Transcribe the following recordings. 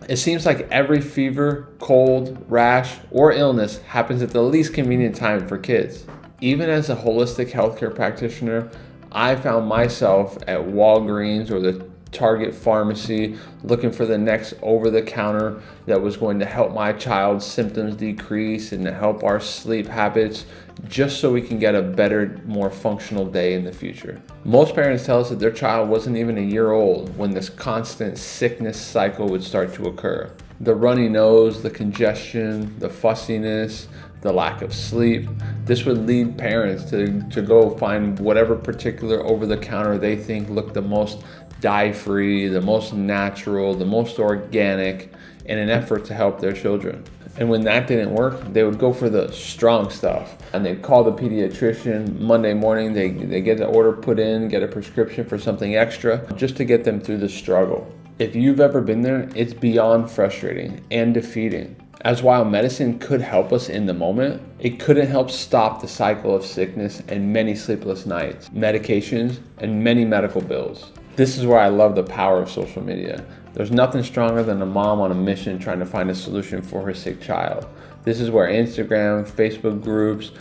It seems like every fever, cold, rash, or illness happens at the least convenient time for kids. Even as a holistic healthcare practitioner, I found myself at Walgreens or the Target pharmacy looking for the next over the counter that was going to help my child's symptoms decrease and to help our sleep habits, just so we can get a better, more functional day in the future. Most parents tell us that their child wasn't even a year old when this constant sickness cycle would start to occur. The runny nose, the congestion, the fussiness, the lack of sleep. This would lead parents to go find whatever particular over-the-counter they think looked the most dye-free, the most natural, the most organic, in an effort to help their children. And when that didn't work, they would go for the strong stuff. And they'd call the pediatrician Monday morning, they get the order put in, get a prescription for something extra, just to get them through the struggle. If you've ever been there, it's beyond frustrating and defeating. As while medicine could help us in the moment, it couldn't help stop the cycle of sickness and many sleepless nights, medications, and many medical bills. This is where I love the power of social media. There's nothing stronger than a mom on a mission trying to find a solution for her sick child. This is where Instagram, Facebook groups,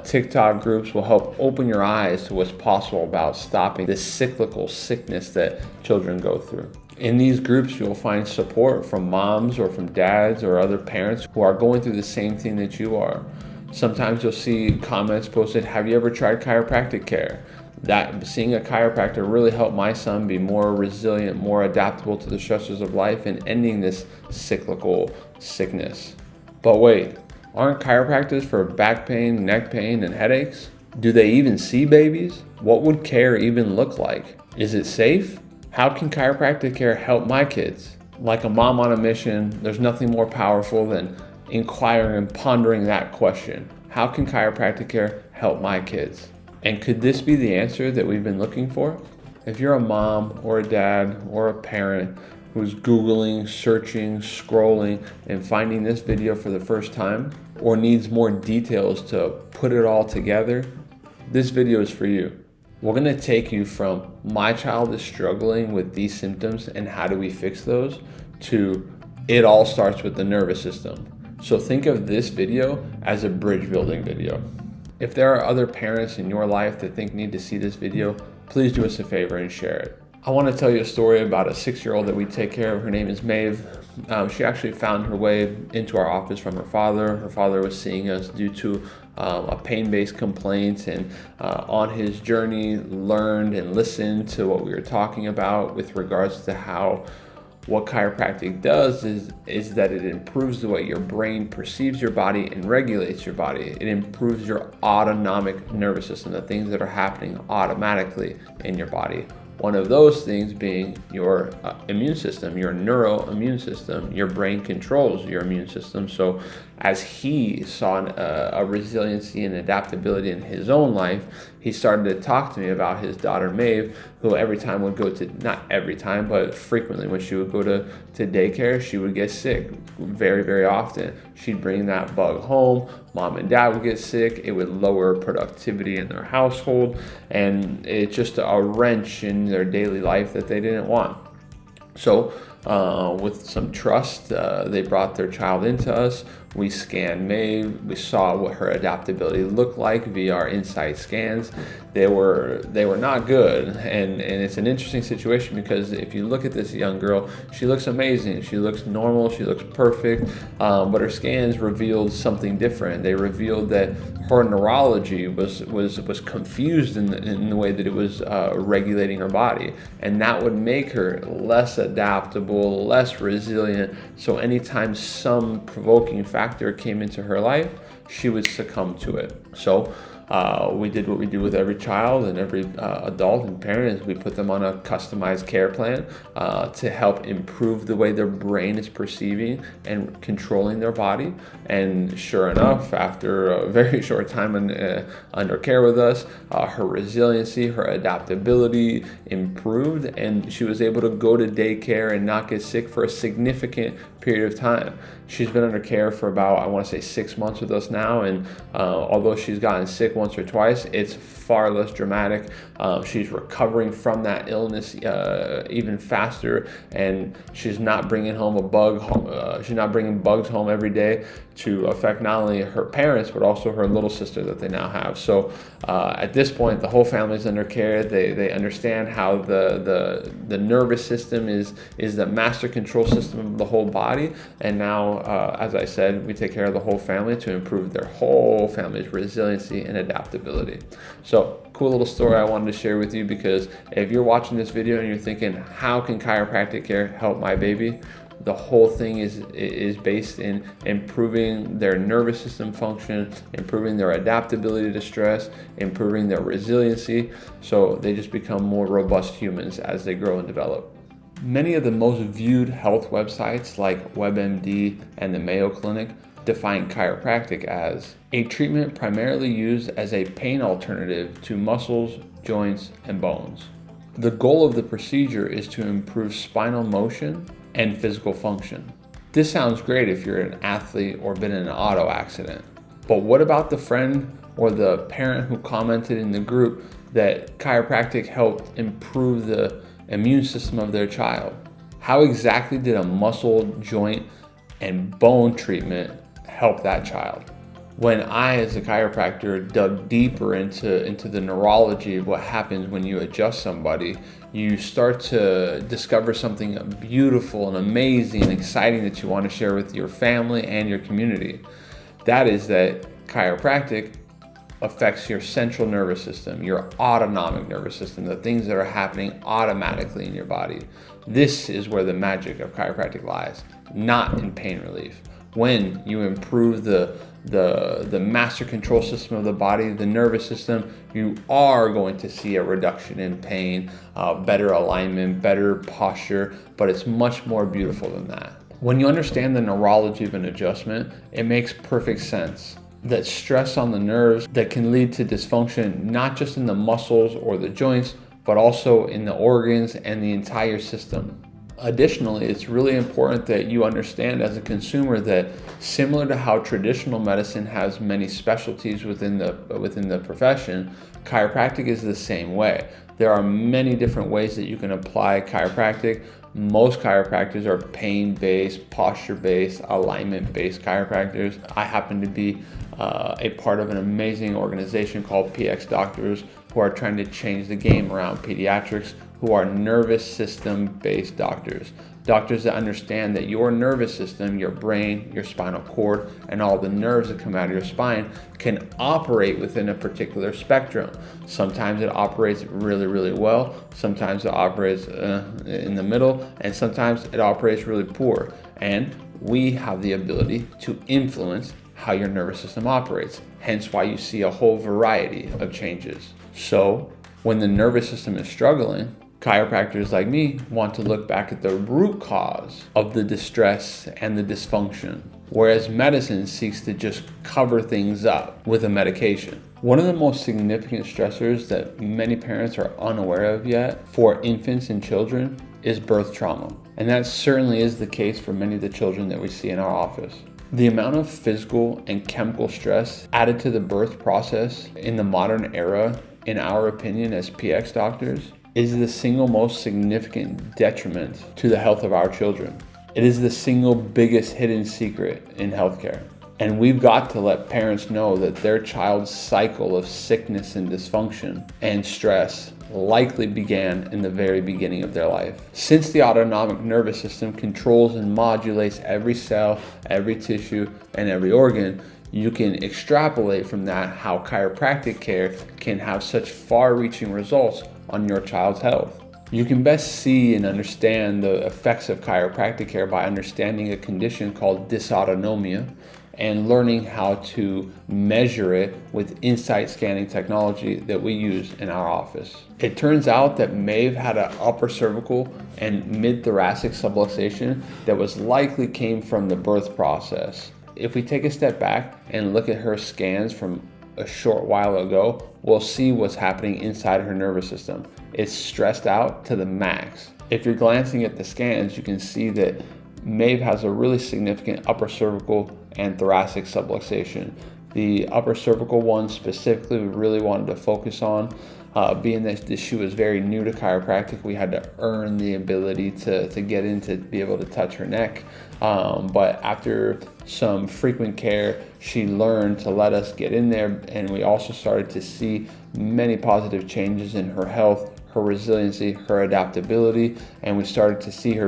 TikTok groups will help open your eyes to what's possible about stopping this cyclical sickness that children go through. In these groups, you'll find support from moms or from dads or other parents who are going through the same thing that you are. Sometimes you'll see comments posted, "Have you ever tried chiropractic care?" That seeing a chiropractor really helped my son be more resilient, more adaptable to the stressors of life, and ending this cyclical sickness. But wait, aren't chiropractors for back pain, neck pain, and headaches? Do they even see babies? What would care even look like? Is it safe? How can chiropractic care help my kids? Like a mom on a mission, there's nothing more powerful than inquiring and pondering that question. How can chiropractic care help my kids? And could this be the answer that we've been looking for? If you're a mom or a dad or a parent who's Googling, searching, scrolling, and finding this video for the first time, or needs more details to put it all together, this video is for you. We're gonna take you from my child is struggling with these symptoms and how do we fix those, to it all starts with the nervous system. So think of this video as a bridge building video. If there are other parents in your life that think need to see this video, please do us a favor and share it. I want to tell you a story about a 6-year-old that we take care of. Her name is Maeve. She actually found her way into our office from her father. Her father was seeing us due to a pain-based complaint, and on his journey learned and listened to what we were talking about with regards to how what chiropractic does is that it improves the way your brain perceives your body and regulates your body. It improves your autonomic nervous system, the things that are happening automatically in your body. One of those things being your immune system, your neuroimmune system. Your brain controls your immune system. So as he saw a resiliency and adaptability in his own life, he started to talk to me about his daughter Maeve, who every time would go to, not every time, but frequently when she would go to daycare, she would get sick very, very often. She'd bring that bug home. Mom and dad would get sick. It would lower productivity in their household, and it's just a wrench in their daily life that they didn't want. So with some trust, they brought their child into us. We scanned Maeve. We saw what her adaptability looked like via our Insight scans. They were not good, and it's an interesting situation because if you look at this young girl, she looks amazing. She looks normal. She looks perfect, but her scans revealed something different. They revealed that her neurology was confused in the way that it was regulating her body, and that would make her less adaptable, less resilient. So anytime some provoking factor came into her life, she would succumb to it. So we did what we do with every child and every adult and parent, is we put them on a customized care plan to help improve the way their brain is perceiving and controlling their body. And sure enough, after a very short time under care with us, her resiliency, her adaptability improved, and she was able to go to daycare and not get sick for a significant period of time. She's been under care for about, I want to say, 6 months with us now, and although she's gotten sick once or twice, it's far less dramatic. She's recovering from that illness even faster, and she's not bringing home a bug. She's not bringing bugs home every day to affect not only her parents but also her little sister that they now have. So at this point, the whole family's under care. They understand how the nervous system is the master control system of the whole body, and now, as I said, we take care of the whole family to improve their whole family's resiliency and adaptability. So cool little story I wanted to share with you, because if you're watching this video and you're thinking, how can chiropractic care help my baby? The whole thing is based in improving their nervous system function, improving their adaptability to stress, improving their resiliency, so they just become more robust humans as they grow and develop. Many of the most viewed health websites like WebMD and the Mayo Clinic define chiropractic as a treatment primarily used as a pain alternative to muscles, joints, and bones. The goal of the procedure is to improve spinal motion and physical function. This sounds great if you're an athlete or been in an auto accident. But what about the friend or the parent who commented in the group that chiropractic helped improve the immune system of their child? How exactly did a muscle, joint, and bone treatment help that child? When I, as a chiropractor, dug deeper into the neurology of what happens when you adjust somebody, you start to discover something beautiful and amazing and exciting that you want to share with your family and your community. That is that chiropractic affects your central nervous system, your autonomic nervous system, the things that are happening automatically in your body. This is where the magic of chiropractic lies, not in pain relief. When you improve the master control system of the body, the nervous system, you are going to see a reduction in pain, better alignment, better posture, but it's much more beautiful than that. When you understand the neurology of an adjustment, it makes perfect sense that stress on the nerves that can lead to dysfunction, not just in the muscles or the joints, but also in the organs and the entire system. Additionally, it's really important that you understand as a consumer that, similar to how traditional medicine has many specialties within the profession, chiropractic is the same way. There are many different ways that you can apply chiropractic. Most chiropractors are pain-based, posture-based, alignment-based chiropractors. I happen to be a part of an amazing organization called PX Doctors, who are trying to change the game around pediatrics, who are nervous system-based doctors. Doctors that understand that your nervous system, your brain, your spinal cord, and all the nerves that come out of your spine can operate within a particular spectrum. Sometimes it operates really, really well. Sometimes it operates in the middle, and sometimes it operates really poor. And we have the ability to influence how your nervous system operates, hence why you see a whole variety of changes. So when the nervous system is struggling, chiropractors like me want to look back at the root cause of the distress and the dysfunction, whereas medicine seeks to just cover things up with a medication. One of the most significant stressors that many parents are unaware of yet for infants and children is birth trauma. And that certainly is the case for many of the children that we see in our office. The amount of physical and chemical stress added to the birth process in the modern era, in our opinion as PX doctors, is the single most significant detriment to the health of our children. It is the single biggest hidden secret in healthcare. And we've got to let parents know that their child's cycle of sickness and dysfunction and stress likely began in the very beginning of their life. Since the autonomic nervous system controls and modulates every cell, every tissue, and every organ, you can extrapolate from that how chiropractic care can have such far-reaching results on your child's health. You can best see and understand the effects of chiropractic care by understanding a condition called dysautonomia and learning how to measure it with insight scanning technology that we use in our office. It turns out that Maeve had an upper cervical and mid-thoracic subluxation that was likely came from the birth process. If we take a step back and look at her scans from a short while ago, we'll see what's happening inside her nervous system. It's stressed out to the max. If you're glancing at the scans, you can see that Maeve has a really significant upper cervical and thoracic subluxation. The upper cervical one specifically, we really wanted to focus on. Being that she was very new to chiropractic, we had to earn the ability to get in to be able to touch her neck. But after some frequent care, she learned to let us get in there, and we also started to see many positive changes in her health, her resiliency, her adaptability, and we started to see her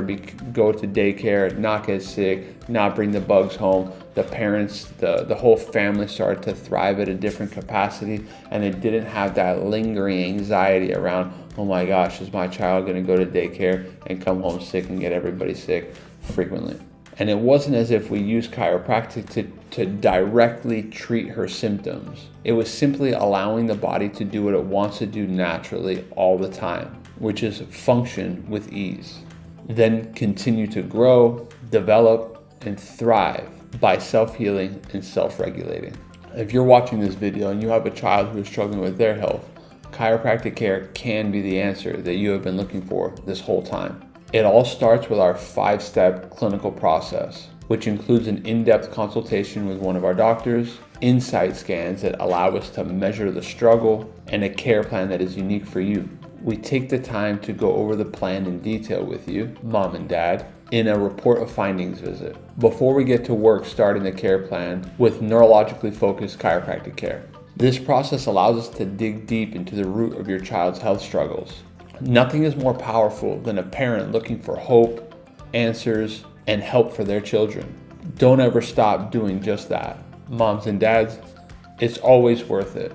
go to daycare, not get sick, not bring the bugs home. The parents, the whole family started to thrive at a different capacity, and they didn't have that lingering anxiety around, oh my gosh, is my child going to go to daycare and come home sick and get everybody sick frequently? And it wasn't as if we used chiropractic to directly treat her symptoms. It was simply allowing the body to do what it wants to do naturally all the time, which is function with ease. Then continue to grow, develop, and thrive by self-healing and self-regulating. If you're watching this video and you have a child who is struggling with their health, chiropractic care can be the answer that you have been looking for this whole time. It all starts with our 5-step clinical process, which includes an in-depth consultation with one of our doctors, insight scans that allow us to measure the struggle, and a care plan that is unique for you. We take the time to go over the plan in detail with you, mom and dad, in a report of findings visit, before we get to work starting the care plan with neurologically focused chiropractic care. This process allows us to dig deep into the root of your child's health struggles. Nothing is more powerful than a parent looking for hope, answers, and help for their children. Don't ever stop doing just that. Moms and dads, it's always worth it.